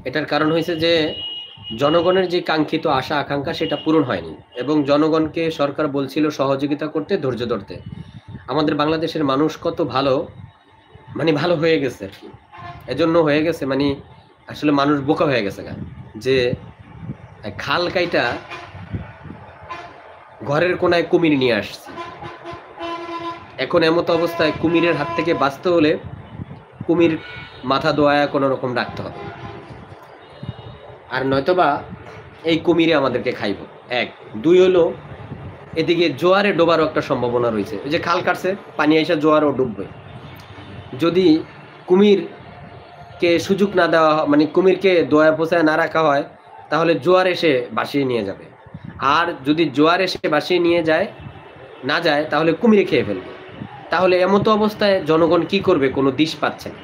এটার কারণ হয়েছে যে জনগণের যে কাঙ্ক্ষিত আশা আকাঙ্ক্ষা সেটা পূরণ হয়নি, এবং জনগণকে সরকার বলছিল সহযোগিতা করতে, ধৈর্য ধরতে। আমাদের বাংলাদেশের মানুষ কত ভালো, মানে ভালো হয়ে গেছে আর কি। এজন্য হয়ে গেছে মানে আসলে মানুষ বোকা হয়ে গেছে যে খাল কাইটা ঘরের কোনায় কুমির নিয়ে আসছে। এখন এমতো অবস্থায় কুমিরের হাত থেকে বাঁচতে হলে কুমির মাথা দোয়া কোনো রকম রাখতে হবে, আর নয়তোবা এই কুমিরে আমাদেরকে খাইব। এক দুই হলো এদিকে জোয়ারে ডোবারও একটা সম্ভাবনা রয়েছে। ওই যে খাল কাটছে, পানি এসে জোয়ারও ডুববে। যদি কুমিরকে সুযোগ না দেওয়া, মানে কুমিরকে দোয়া পোষায় না রাখা হয়, তাহলে জোয়ার এসে ভাসিয়ে নিয়ে যাবে। আর যদি জোয়ার এসে ভাসিয়ে নিয়ে যায় না যায়, তাহলে কুমিরে খেয়ে ফেলবে। তাহলে এমতো অবস্থায় জনগণ কি করবে কোনো দিশ পাচ্ছে না।